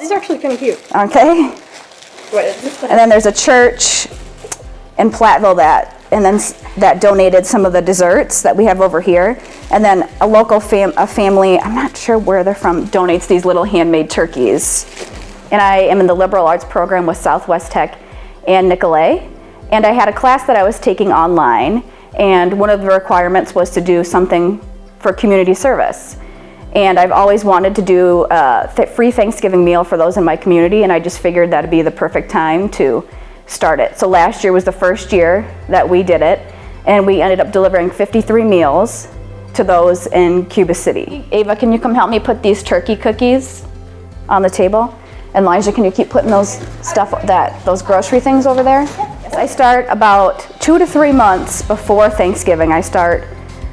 These are actually kind of cute. Okay. What is this? And then there's a church in Platteville that donated some of the desserts that we have over here. And then a local family, I'm not sure where they're from, donates these little handmade turkeys. And I am in the liberal arts program with Southwest Tech and Nicolay. And I had a class that I was taking online, and one of the requirements was to do something for community service. And I've always wanted to do a free Thanksgiving meal for those in my community, and I just figured that'd be the perfect time to start it. So last year was the first year that we did it, and we ended up delivering 53 meals to those in Cuba City. Ava, can you come help me put these turkey cookies on the table? And Elijah, can you keep putting those grocery things over there? Yes. I start about 2 to 3 months before Thanksgiving. I start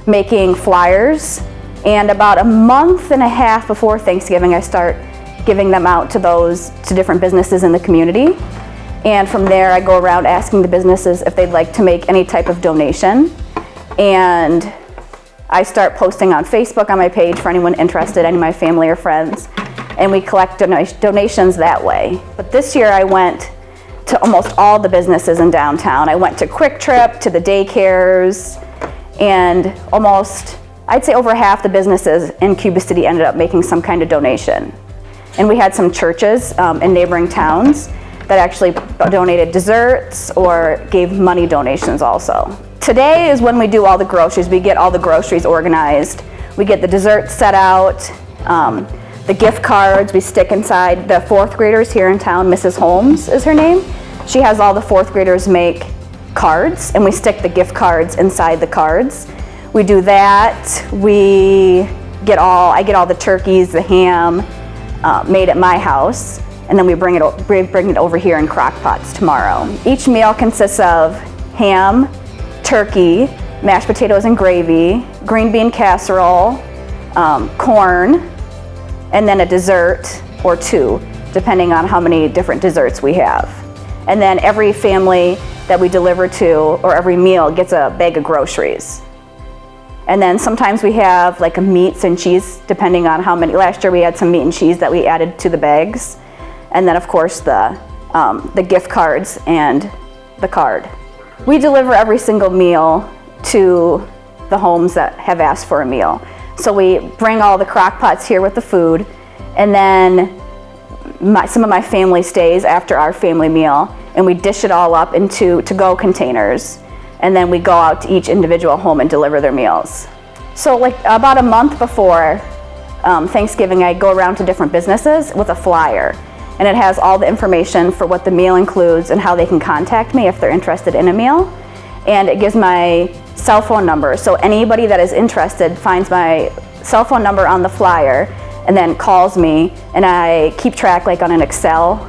making flyers, and about a month and a half before Thanksgiving, I start giving them out to different businesses in the community. And from there, I go around asking the businesses if they'd like to make any type of donation. And I start posting on Facebook on my page for anyone interested, any of my family or friends. And we collect donations that way. But this year I went to almost all the businesses in downtown. I went to Quick Trip, to the daycares, and I'd say over half the businesses in Cuba City ended up making some kind of donation. And we had some churches in neighboring towns that actually donated desserts or gave money donations also. Today is when we do all the groceries. We get all the groceries organized. We get the desserts set out, the gift cards we stick inside. The fourth graders here in town, Mrs. Holmes is her name. She has all the fourth graders make cards, and we stick the gift cards inside the cards. We do that. I get all the turkeys, the ham made at my house, and then we bring it over here in crock pots tomorrow. Each meal consists of ham, turkey, mashed potatoes and gravy, green bean casserole, corn, and then a dessert or two, depending on how many different desserts we have. And then every family that we deliver to, or every meal, gets a bag of groceries. And then sometimes we have like a meats and cheese, depending on how many. Last year we had some meat and cheese that we added to the bags. And then of course the gift cards and the card. We deliver every single meal to the homes that have asked for a meal. So we bring all the crock pots here with the food, and then some of my family stays after our family meal, and we dish it all up into to-go containers, and then we go out to each individual home and deliver their meals. So like about a month before Thanksgiving, I go around to different businesses with a flyer, and it has all the information for what the meal includes and how they can contact me if they're interested in a meal. And it gives my cell phone number. So anybody that is interested finds my cell phone number on the flyer and then calls me, and I keep track like on an Excel,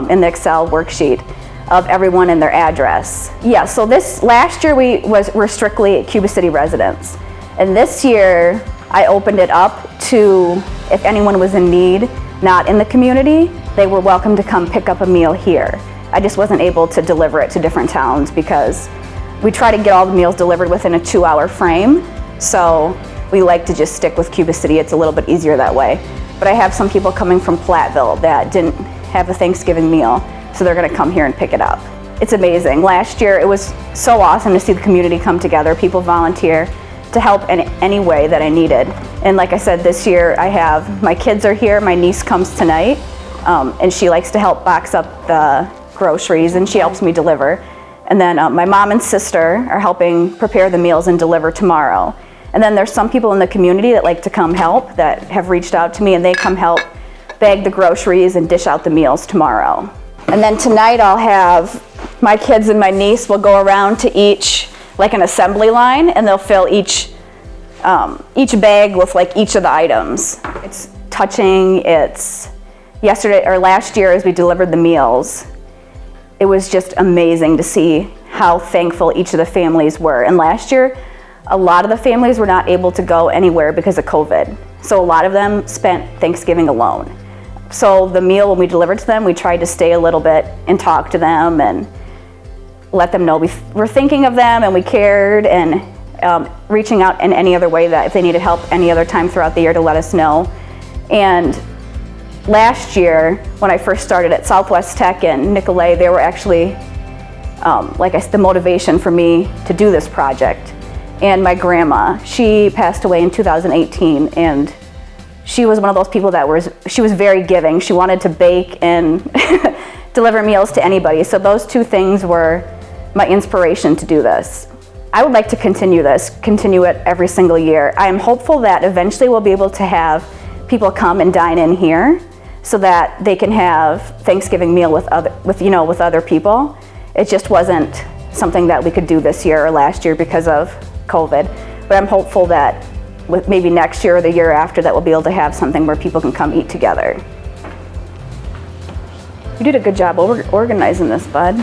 in the Excel worksheet of everyone and their address. Yeah, so last year we're strictly Cuba City residents. And this year I opened it up to, if anyone was in need, not in the community, they were welcome to come pick up a meal here. I just wasn't able to deliver it to different towns because we try to get all the meals delivered within a 2-hour frame. So we like to just stick with Cuba City. It's a little bit easier that way. But I have some people coming from Platteville that didn't have a Thanksgiving meal, so they're gonna come here and pick it up. It's amazing. Last year it was so awesome to see the community come together. People volunteer to help in any way that I needed. And like I said, this year my kids are here. My niece comes tonight, and she likes to help box up the groceries, and she helps me deliver. And then my mom and sister are helping prepare the meals and deliver tomorrow. And then there's some people in the community that like to come help, that have reached out to me, and they come help bag the groceries and dish out the meals tomorrow. And then tonight I'll have my kids and my niece will go around to like an assembly line, and they'll fill each bag with like each of the items. It's touching. Last year as we delivered the meals, it was just amazing to see how thankful each of the families were. And last year, a lot of the families were not able to go anywhere because of COVID. So a lot of them spent Thanksgiving alone. So the meal, when we delivered to them, we tried to stay a little bit and talk to them and let them know we were thinking of them and we cared, and reaching out in any other way that if they needed help any other time throughout the year to let us know. And last year, when I first started at Southwest Tech and Nicolay, they were actually, the motivation for me to do this project. And my grandma, she passed away in 2018, and she was one of those people she was very giving. She wanted to bake and deliver meals to anybody. So those two things were my inspiration to do this. I would like to continue it every single year. I am hopeful that eventually we'll be able to have people come and dine in here so that they can have Thanksgiving meal with other people. It just wasn't something that we could do this year or last year because of COVID. But I'm hopeful that with maybe next year or the year after that we'll be able to have something where people can come eat together. You did a good job organizing this, bud.